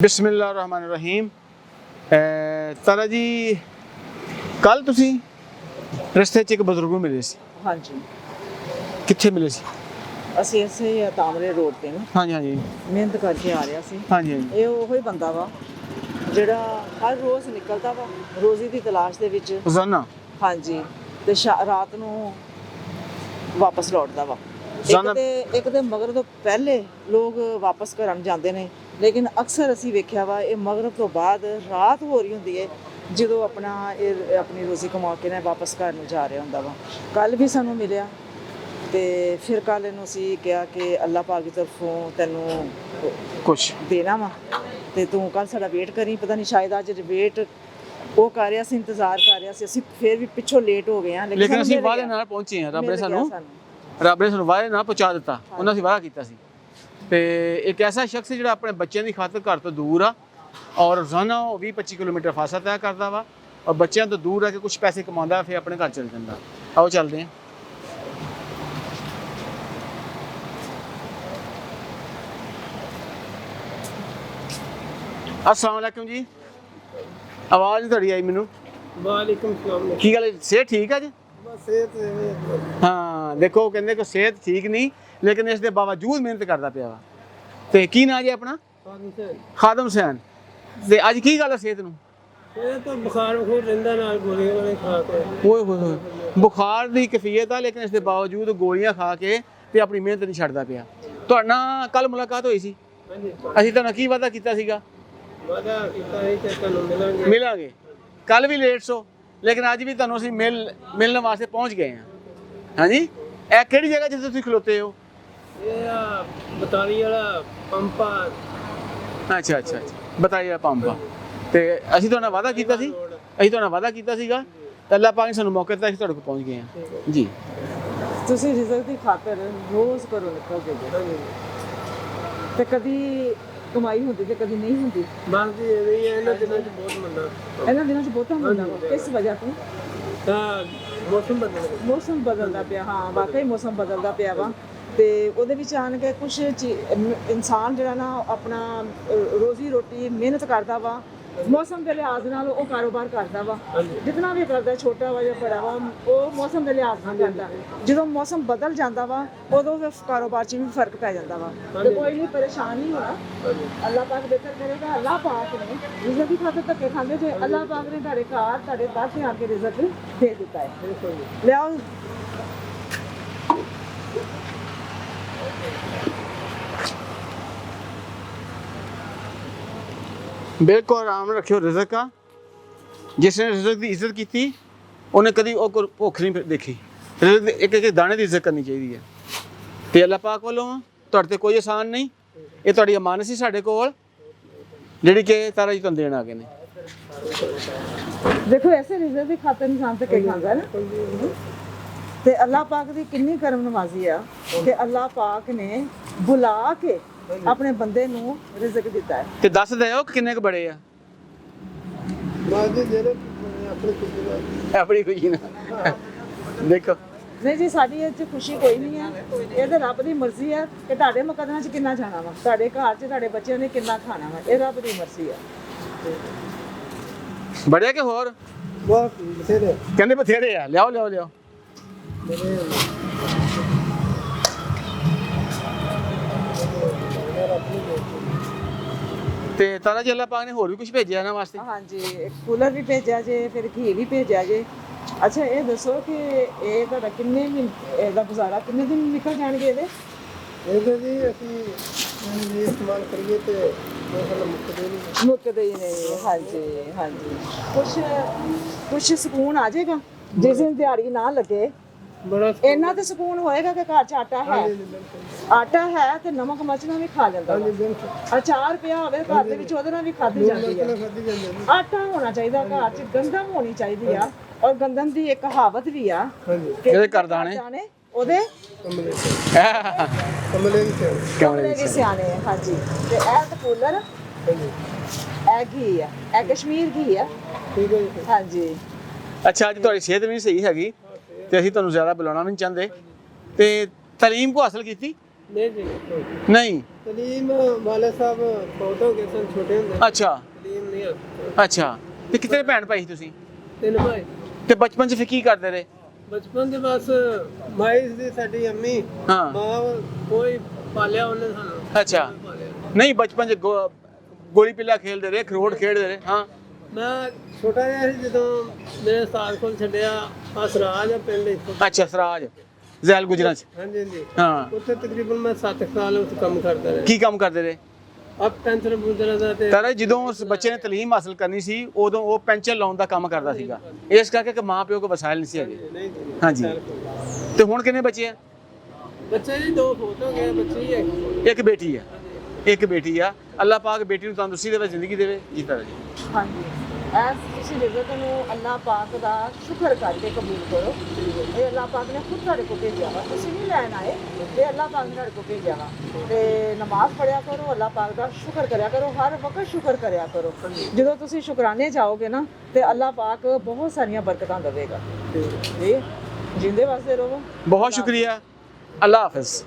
बिस्मिल्लाहिर्रहमानिर्रहीम। तारा जी कल तुसी रस्ते च एक बजुर्ग नूं मिले सी। हाँ जी, कित्थे मिले सी? ਅਸੀਂ ਇਸੇ ਤਾਮਰੇ ਰੋਡ ਤੇ ਨਾ हाँ जी हाँ जी ਮਿਹਨਤ ਕਰਕੇ ਆ ਰਿਹਾ ਸੀ। हाँ जी हाँ जी। ਇਹ ਉਹੋ ਹੀ ਬੰਦਾ ਵਾ ਜਿਹੜਾ ਹਰ ਰੋਜ਼ ਨਿਕਲਦਾ ਵਾ ਰੋਜ਼ੀ ਦੀ ਤਲਾਸ਼ ਦੇ ਵਿੱਚ। रोजाना ਹਾਂਜੀ, ਤੇ ਰਾਤ ਨੂੰ ਵਾਪਸ ਲੌਟਦਾ ਵਾ। ਰੋਜ਼ਾਨਾ? ਇੱਕ ਤੇ ਮਗਰਬ ਤੋਂ ਪਹਿਲੇ ਲੋਕ ਵਾਪਸ ਘਰਾਂ ਨੂੰ ਜਾਂਦੇ ਨੇ, ਲੇਕਿਨ ਅਕਸਰ ਅਸੀਂ ਵੇਖਿਆ ਵਾ ਇਹ ਮਗਰਬ ਤੋਂ ਬਾਅਦ ਰਾਤ ਹੋ ਰਹੀ ਹੁੰਦੀ ਹੈ ਜਦੋਂ ਆਪਣੀ ਰੋਜ਼ੀ ਕਮਾ ਕੇ ਨਾ ਵਾਪਸ ਘਰ ਨੂੰ ਜਾ ਰਿਹਾ ਹੁੰਦਾ ਵਾ। ਕੱਲ ਵੀ ਸਾਨੂੰ ਮਿਲਿਆ ਤੇ ਫਿਰ ਕੱਲ ਇਹਨੂੰ ਅਸੀਂ ਕਿਹਾ ਕਿ ਅੱਲਾਹ ਪਾਕ ਦੀ ਤਰਫੋਂ ਤੈਨੂੰ कुछ ਦੇਣਾ ਵਾ ਤੇ ਤੂੰ ਕੱਲ ਸਾਡਾ ਵੇਟ ਕਰੀ। ਪਤਾ ਨਹੀਂ ਸ਼ਾਇਦ ਅੱਜ ਵੇਟ ਉਹ ਕਰ ਰਿਹਾ ਸੀ, ਇੰਤਜ਼ਾਰ ਕਰ ਰਿਹਾ ਸੀ। ਅਸੀਂ ਫਿਰ ਵੀ ਪਿੱਛੋਂ ਲੇਟ ਹੋ ਗਏ ਹਾਂ, लेकिन ਸਾਨੂੰ ਅਸੀਂ ਮਿਲ ਵਾਅਦੇ ਗਿਆ। ਨਾਲ ਪਹੁੰਚੇ ਹਾਂ। ਮਿਲ ਗਿਆ ਸਾਨੂੰ। ਰੱਬ ਨੇ ਸਾਨੂੰ ਵਾਅਦੇ ਨਾਲ ਪਹੁੰਚਾ ਦਿੱਤਾ। ਉਹਨਾਂ ਅਸੀਂ ਵਾਅਦਾ ਕੀਤਾ ਸੀ ਤੇ ਇੱਕ ਐਸਾ ਸ਼ਖਸ ਜਿਹੜਾ ਆਪਣੇ ਬੱਚਿਆਂ ਦੀ ਖਾਤਰ ਘਰ ਤੋਂ ਦੂਰ ਆ ਔਰ ਰੋਜ਼ਾਨਾ ਉਹ 20-25 ਕਿਲੋਮੀਟਰ ਫਾਸਲਾ ਤੈਅ ਕਰਦਾ ਵਾ ਔਰ ਬੱਚਿਆਂ ਤੋਂ ਦੂਰ ਰਹਿ ਕੇ ਕੁਝ ਪੈਸੇ ਕਮਾਉਂਦਾ ਫਿਰ ਆਪਣੇ ਘਰ ਚਲ ਜਾਂਦਾ। ਆਓ ਚੱਲਦੇ ਹਾਂ। अस्सलाम वालेकुम जी। आवाज़ नहीं थोड़ी आई मैनू। वालेकुम सलाम। की गल सेहत ठीक है जी? बस सेहत हाँ देखो कहते कि सेहत ठीक नहीं लेकिन इस दे बावजूद मेहनत करता पिया वा। ते की ना जी अपना? खादम हुसैन। ते अज की गल है सेहत नूं? ਇਹ ਤਾਂ ਬੁਖਾਰ ਹੋ ਰਹਿੰਦਾ ਨਾਲ ਗੋਲੀਆਂ ਵਾਲੇ ਖਾ ਕੇ। ओए होए होए बुखार दी कैफियत है लेकिन इस दे बावजूद गोलियां खा के ते अपनी मेहनत नहीं छड्डदा पिया। तुहाडे नाल कल मुलाकात होई सी। ਹਾਂਜੀ ਅਸੀਂ ਤੁਹਾਨੂੰ ਕੀ ਵਾਅਦਾ ਕੀਤਾ ਸੀਗਾ? ਵਾਦਾ ਕੀਤਾ ਹੈ ਕਿ ਤੁਹਾਨੂੰ ਮਿਲਾਂਗੇ। ਮਿਲਾਂਗੇ। ਕੱਲ ਵੀ ਲੇਟ ਸੋ ਲੇਕਿਨ ਅੱਜ ਵੀ ਤੁਹਾਨੂੰ ਅਸੀਂ ਮਿਲਣ ਵਾਸਤੇ ਪਹੁੰਚ ਗਏ ਹਾਂ। ਹਾਂਜੀ ਇਹ ਕਿਹੜੀ ਜਗ੍ਹਾ ਜਿੱਥੇ ਤੁਸੀਂ ਖਲੋਤੇ ਹੋ? ਇਹ ਆ ਬਤਾਲੀ ਵਾਲਾ ਪੰਪਾ। ਅੱਛਾ ਅੱਛਾ ਅੱਛਾ ਬਤਾਈਏ ਪੰਪਾ। ਤੇ ਅਸੀਂ ਤੁਹਾਡਾ ਵਾਅਦਾ ਕੀਤਾ ਸੀ। ਅਸੀਂ ਤੁਹਾਡਾ ਵਾਅਦਾ ਕੀਤਾ ਸੀਗਾ ਤੇ ਅੱਲਾਹ ਪਾਕ ਨੇ ਸਾਨੂੰ ਮੌਕੇ ਦਿੱਤਾ, ਅਸੀਂ ਤੁਹਾਡੇ ਕੋਲ ਪਹੁੰਚ ਗਏ ਹਾਂ ਜੀ। ਤੁਸੀਂ ਰਿਜ਼ਕ ਦੀ ਖਾਤਰ ਰੋਜ਼ ਘਰੋਂ ਨਿਕਲਦੇ ਜੇ ਤੇ ਕਦੀ ਕਮਾਈ ਹੁੰਦੀ ਤੇ ਕਦੀ ਨਹੀਂ ਹੁੰਦੀ। ਬਸ ਜੀ ਇਹ ਹੀ ਹੈ, ਇਹਨਾਂ ਦਿਨਾਂ 'ਚ ਬਹੁਤ ਮੰਦਾ ਇਹਨਾਂ ਦਿਨਾਂ 'ਚ ਬਹੁਤਾ ਹੁੰਦਾ ਵਾ। ਕਿਸ ਵਜ੍ਹਾ ਤੋਂ? ਤਾਂ ਮੌਸਮ ਬਦਲ ਗਿਆ। ਮੌਸਮ ਬਦਲਦਾ ਪਿਆ। ਹਾਂ ਵਾਕਈ ਮੌਸਮ ਬਦਲਦਾ ਪਿਆ ਵਾ ਤੇ ਉਹਦੇ ਵਿੱਚ ਆਣ ਕੇ ਕੁਝ ਇਨਸਾਨ ਜਿਹੜਾ ਨਾ ਆਪਣਾ ਰੋਜ਼ੀ ਰੋਟੀ ਮਿਹਨਤ ਕਰਦਾ ਵਾ ਮੌਸਮ ਦੇ ਲਿਹਾਜ਼ ਨਾਲ ਉਹ ਕਾਰੋਬਾਰ ਕਰਦਾ ਵਾ। ਜਿੰਨਾ ਵੀ ਕਰਦਾ ਛੋਟਾ ਵਾ ਜਾਂ ਬੜਾ ਵਾ ਉਹ ਮੌਸਮ ਦੇ ਲਿਹਾਜ਼ ਨਾਲ ਕਰਦਾ। ਜਦੋਂ ਮੌਸਮ ਬਦਲ ਜਾਂਦਾ ਵਾ ਉਦੋਂ ਫਿਰ ਕਾਰੋਬਾਰ 'ਚ ਵੀ ਫਰਕ ਪੈ ਜਾਂਦਾ ਵਾ। ਤੇ ਕੋਈ ਨਹੀਂ ਪਰੇਸ਼ਾਨ ਨਹੀਂ ਹੋਣਾ, ਅੱਲਾਹ ਪਾਕ ਬਿਹਤਰ ਕਰੇਗਾ। ਅੱਲਾਹ ਪਾਕ ਨੇ ਰਿਜ਼ਕ ਦੀ ਖਾਤਰ ਧੱਕੇ ਖਾਂਦੇ ਜੇ ਅੱਲਾਹ ਪਾਕ ਨੇ ਤੁਹਾਡੇ ਘਰ ਤੁਹਾਡੇ ਦਰ ਤੇ ਆ ਕੇ ਰਿਜ਼ਕ ਦੇ ਦਿੱਤਾ ਹੈ। ਲਿਆਓ बिल्कुल आराम रखियो रिजक का। जिसने रिजक की इज्जत की थी उन्हें कभी भुख नहीं देखी। रिजक एक एक दाने की इज्जत करनी चाहिए है। तो अल्लाह पाक वालों तुहाडे ते कोई आसान नहीं। ये तुहाडी अमानत सी साडे कोल जिहड़ी कि तारा जी तुहानूं देण आ गए ने। देखो ऐसे रिजक की खातर इंसान धक्के खांदा है ना। ते अल्लाह पाक दी किन्नी करम नवाजी आ कि अल्लाह पाक ने बुला के अपने बंदे नूं रिजक दिता है। ते दस दिओ कि किन्ने क बड़े आ? ਬਸ ਜੀ ਜਿਹੜੇ ਆਪਣੇ ਕੁਝ ਦਾ अपनी खुशी ना देखो नहीं जी साडी ਇਹ 'ਚ खुशी कोई नहीं है। ਇਹ ਤੇ ਰੱਬ ਦੀ ਮਰਜ਼ੀ ਹੈ ਕਿ ਤੁਹਾਡੇ ਮੁਕੱਦਰਾਂ 'ਚ ਕਿੰਨਾ ਜਾਣਾ ਵਾ, ਤੁਹਾਡੇ ਘਰ 'ਚ ਤੁਹਾਡੇ ਬੱਚਿਆਂ ਨੇ ਕਿੰਨਾ ਖਾਣਾ ਵਾ। ਇਹ ਰੱਬ ਦੀ ਮਰਜ਼ੀ ਹੈ। बड़े के होर ਬਹੁਤ ਬਥੇਰੇ कहंदे बथेरे आ। लियाओ लियाओ लियाओ। ते तारा जी अल्लाह पाक ने होर भी कुछ भेजा ना वास्ते? ਹਾਂਜੀ ਇੱਕ ਕੂਲਰ ਵੀ ਭੇਜਿਆ ਜੇ, ਫਿਰ ਘੀ ਵੀ ਭੇਜਿਆ ਜੇ। ਅੱਛਾ ਇਹ ਦੱਸੋ ਕਿ ਇਹ ਤੁਹਾਡਾ ਕਿੰਨੇ ਇਹਦਾ ਗੁਜ਼ਾਰਾ ਕਿੰਨੇ ਦਿਨ ਨਿਕਲ ਜਾਣਗੇ ਇਹਦੇ? ਇਹਦੇ ਜੀ ਅਸੀਂ ਇਹ ਇਸਤੇਮਾਲ ਕਰੀਏ ਤੇ ਮਸਲ ਮੁੱਕਦੇ ਨਹੀਂ। ਮੁੱਕਦੇ ਹੀ ਨਹੀਂ। ਹਾਂਜੀ ਹਾਂਜੀ ਕੁਛ ਸਕੂਨ ਆ ਜਾਏਗਾ ਜਿਸ ਦਿਨ ਦਿਹਾੜੀ ਨਾ ਲੱਗੇ। ਬੜਾ ਇੰਨਾ ਤੇ ਸਕੂਨ ਹੋਏਗਾ ਕਿ ਘਰ 'ਚ ਆਟਾ ਹੈ ਤੇ ਨਮਕ ਮਰਚਾਂ ਵੀ ਖਾ ਜਾਂਦਾ ਵਾ। ਅਚਾਰ ਪਿਆ ਹੋਵੇ ਘਰ ਦੇ ਵਿੱਚ ਉਹਦੇ ਨਾਲ ਵੀ ਖਾਧੀ ਜਾਂਦੀ ਹੈ। ਖਾਦੀ ਜਾਂਦੇ ਨੇ। ਆਟਾ ਹੋਣਾ ਚਾਹੀਦਾ ਘਰ 'ਚ, ਗੰਦਮ ਹੋਣੀ ਚਾਹੀਦੀ ਆ। ਔਰ ਗੰਦਮ ਦੀ ਇੱਕ ਕਹਾਵਤ ਵੀ ਆ ਹਾਂਜੀ ਕਿ ਇਹਦੇ ਘਰ ਦਾਣੇ ਉਹਦੇ ਕਮਲੇ ਕਮਲੇ ਦੀ ਸੇਵਾ। ਕਮਰੇ ਵੀ ਸਿਆਣੇ ਆ। ਹਾਂਜੀ ਤੇ ਇਹ ਤੇ ਕੂਲਰ ਹਾਂਜੀ ਇਹ ਘੀ ਆ, ਇਹ ਕਸ਼ਮੀਰ ਘੀ ਆ। ਠੀਕ ਹੈ ਜੀ। ਹਾਂਜੀ अच्छा अज तुहाडी सेहत भी नहीं सही हैगी ते असीं तुहानूं ज़्यादा बुलाना नहीं चाहते। ते तालीम को हासिल की ਨਹੀਂ ਜੀ ਨਹੀਂ ਤਲੀਮ ਵਾਲੇ ਸਾਹਿਬ ਬਹੁਤ ਹੋ ਗਏ ਸਨ ਛੋਟੇ ਹੁੰਦੇ ਅੱਛਾ ਤਲੀਮ ਨਹੀਂ ਆ ਅੱਛਾ ਤੇ ਕਿਤਨੇ ਭੈਣ ਭਾਈ ਸੀ ਤੁਸੀਂ ਤਿੰਨ ਭਾਈ ਤੇ ਬਚਪਨ 'ਚ ਫਿਰ ਕੀ ਕਰਦੇ ਰਹੇ ਬਚਪਨ ਦੇ ਬਸ ਮਾਈ ਸੀ ਸਾਡੀ ਅੰਮੀ ਹਾਂ ਮਾਂ ਕੋਈ ਪਾਲਿਆ ਉਹਨੇ ਸਾਨੂੰ ਅੱਛਾ ਪਾਲਿਆ। ਨਹੀਂ ਬਚਪਨ 'ਚ ਗੋਲੀ ਪਿੱਲਾ ਖੇਡਦੇ ਰਹੇ ਖਰੋੜ ਖੇਡਦੇ ਰਹੇ ਹਾਂ ਮੈਂ ਛੋਟਾ ਜਿਹਾ ਸੀ ਜਦੋਂ ਮੇਰੇ ਉਸਤਾਦ ਕੋਲ ਛੱਡਿਆ ਅਸਰਾਜ ਆ ਪਿੰਡ ਇੱਥੋਂ ਅੱਛਾ ਸਰਾਜ ਜ਼ੈਲ ਗੁਜਰਾਂ 'ਚ ਹਾਂਜੀ ਹਾਂਜੀ ਹਾਂ ਉੱਥੇ ਤਕਰੀਬਨ ਮੈਂ 7 ਸਾਲ ਉੱਥੇ ਕੰਮ ਕਰਦਾ ਰਿਹਾ ਕੀ ਕੰਮ ਕਰਦੇ ਰਹੇ ਅਬ ਪੈਂਥਰ ਬੁੱਧਰਾ ਦਾ ਤੇ ਤਾਰਾ ਜਦੋਂ ਉਸ ਬੱਚੇ ਨੇ ਤਾਲੀਮ ਹਾਸਲ ਕਰਨੀ ਸੀ ਉਦੋਂ ਉਹ ਪੈਂਚਰ ਲਾਉਣ ਦਾ ਕੰਮ ਕਰਦਾ ਸੀਗਾ ਇਸ ਕਰਕੇ ਕਿ ਮਾਂ ਪਿਓ ਕੋ ਵਸਾਇਲ ਨਹੀਂ ਸੀ ਹੈਗੇ ਨਹੀਂ ਜੀ ਹਾਂਜੀ ਤੇ ਹੁਣ ਕਿੰਨੇ ਬੱਚੇ ਆ ਬੱਚੇ ਜੀ 2 ਫੋਟੋ ਗਏ ਬੱਚੇ ਹੀ ਇੱਕ ਇੱਕ ਬੇਟੀ ਆ ਇੱਕ ਬੇਟੀ ਆ ਅੱਲਾਹ ਪਾਕ ਬੇਟੀ ਨੂੰ ਤੰਦਰੁਸਤੀ ਦੇਵੇ ਜ਼ਿੰਦਗੀ ਦੇਵੇ ਜੀਤਾ ਰਹੇ ਹਾਂਜੀ ਐਸ ਤੁਸੀਂ ਰਿਜ਼ਕ ਨੂੰ ਅੱਲਾਹ ਪਾਕ ਦਾ ਸ਼ੁਕਰ ਕਰਕੇ ਕਬੂਲ ਕਰੋ ਇਹ ਅੱਲਾਹ ਪਾਕ ਨੇ ਖੁਦ ਤੁਹਾਡੇ ਕੋਲ ਭੇਜਿਆ ਵਾ ਤੁਸੀਂ ਨਹੀਂ ਲੈਣ ਆਏ ਇਹ ਅੱਲਾਹ ਪਾਕ ਨੇ ਤੁਹਾਡੇ ਕੋਲ ਭੇਜਿਆ ਵਾ ਤੇ ਨਮਾਜ਼ ਪੜਿਆ ਕਰੋ ਅੱਲਾਹ ਪਾਕ ਦਾ ਸ਼ੁਕਰ ਕਰਿਆ ਕਰੋ ਹਰ ਵਕਤ ਸ਼ੁਕਰ ਕਰਿਆ ਕਰੋ ਜਦੋਂ ਤੁਸੀਂ ਸ਼ੁਕਰਾਨੇ ਜਾਓਗੇ ਨਾ ਤੇ ਅੱਲਾਹ ਪਾਕ ਬਹੁਤ ਸਾਰੀਆਂ ਬਰਕਤਾਂ ਦੇਵੇਗਾ ਜੀ ਜਿੰਦੇ ਵਾਸਤੇ ਰਹੋ ਬਹੁਤ ਸ਼ੁਕਰੀਆ ਅੱਲਾਹ ਹਾਫਿਜ਼